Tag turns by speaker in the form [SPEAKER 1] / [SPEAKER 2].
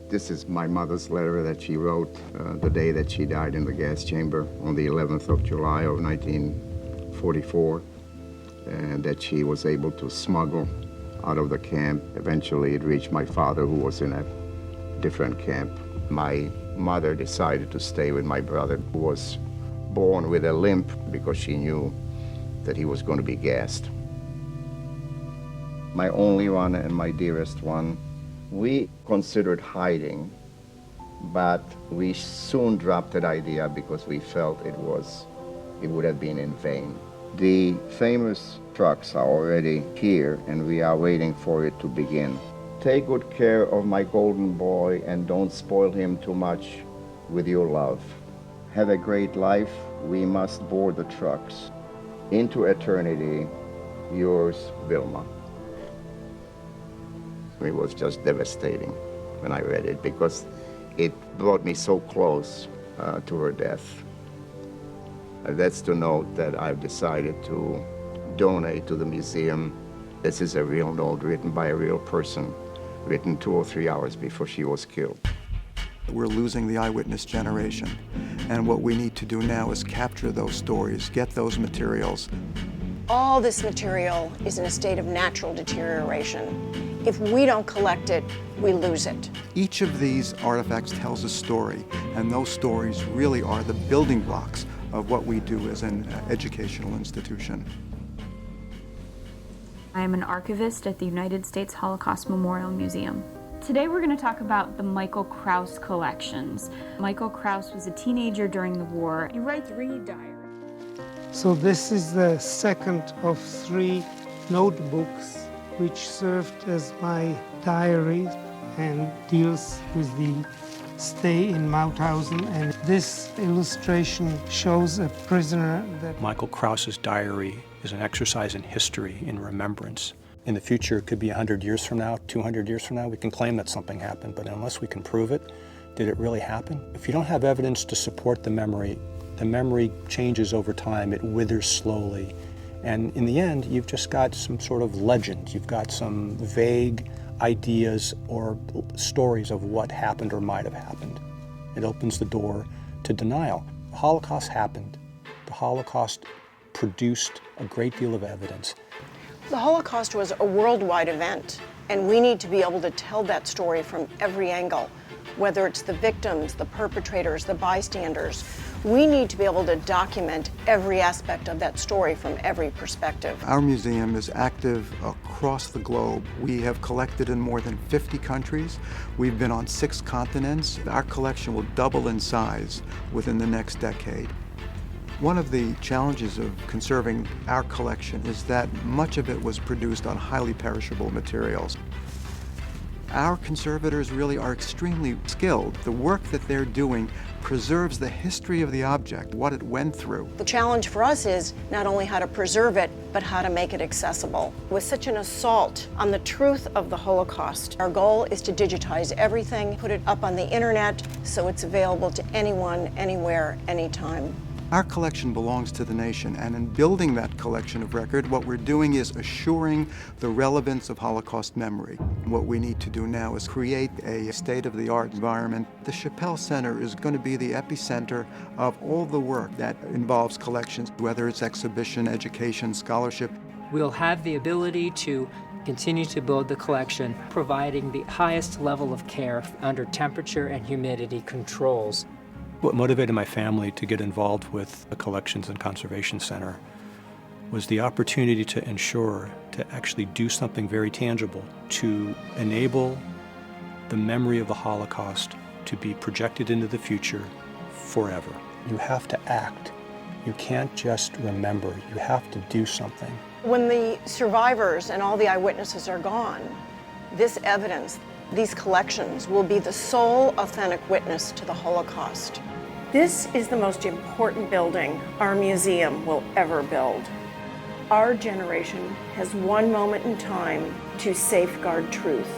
[SPEAKER 1] This is my mother's letter that she wrote the day that she died in the gas chamber on the 11th of July of 1944, and that she was able to smuggle out of the camp. Eventually it reached my father, who was in a different camp. My mother decided to stay with my brother, who was born with a limp because she knew that he was going to be gassed. My only one and my dearest one, we considered hiding, but we soon dropped that idea because we felt it would have been in vain. The famous trucks are already here, and we are waiting for it to begin. Take good care of my golden boy and don't spoil him too much with your love. Have a great life. We must board the trucks. Into eternity, yours, Vilma. It was just devastating when I read it because it brought me so close to her death. That's to note that I've decided to donate to the museum. This is a real note written by a real person, written 2 or 3 hours before she was killed.
[SPEAKER 2] We're losing the eyewitness generation, and what we need to do now is capture those stories, get those materials.
[SPEAKER 3] All this material is in a state of natural deterioration. If we don't collect it, we lose it.
[SPEAKER 2] Each of these artifacts tells a story, and those stories really are the building blocks of what we do as an educational institution.
[SPEAKER 4] I am an archivist at the United States Holocaust Memorial Museum. Today we're going to talk about the Michael Kraus collections. Michael Kraus was a teenager during the war. He writes 3 diaries.
[SPEAKER 5] So this is the second of 3 notebooks which served as my diary and deals with the stay in Mauthausen. And this illustration shows a prisoner that...
[SPEAKER 6] Michael Kraus's diary is an exercise in history, in remembrance. In the future, it could be 100 years from now, 200 years from now, we can claim that something happened, but unless we can prove it, did it really happen? If you don't have evidence to support the memory changes over time, it withers slowly. And in the end, you've just got some sort of legend. You've got some vague ideas or stories of what happened or might have happened. It opens the door to denial. The Holocaust happened. The Holocaust produced a great deal of evidence.
[SPEAKER 3] The Holocaust was a worldwide event, and we need to be able to tell that story from every angle, whether it's the victims, the perpetrators, the bystanders. We need to be able to document every aspect of that story from every perspective.
[SPEAKER 2] Our museum is active across the globe. We have collected in more than 50 countries. We've been on 6 continents. Our collection will double in size within the next decade. One of the challenges of conserving our collection is that much of it was produced on highly perishable materials. Our conservators really are extremely skilled. The work that they're doing preserves the history of the object, what it went through.
[SPEAKER 3] The challenge for us is not only how to preserve it, but how to make it accessible. With such an assault on the truth of the Holocaust, our goal is to digitize everything, put it up on the internet so it's available to anyone, anywhere, anytime.
[SPEAKER 2] Our collection belongs to the nation, and in building that collection of record, what we're doing is assuring the relevance of Holocaust memory. What we need to do now is create a state-of-the-art environment. The Chappelle Center is going to be the epicenter of all the work that involves collections, whether it's exhibition, education, scholarship.
[SPEAKER 7] We'll have the ability to continue to build the collection, providing the highest level of care under temperature and humidity controls.
[SPEAKER 6] What motivated my family to get involved with the Collections and Conservation Center was the opportunity to ensure to actually do something very tangible to enable the memory of the Holocaust to be projected into the future forever. You have to act. You can't just remember. You have to do something.
[SPEAKER 3] When the survivors and all the eyewitnesses are gone, this evidence, these collections will be the sole authentic witness to the Holocaust. This is the most important building our museum will ever build. Our generation has one moment in time to safeguard truth.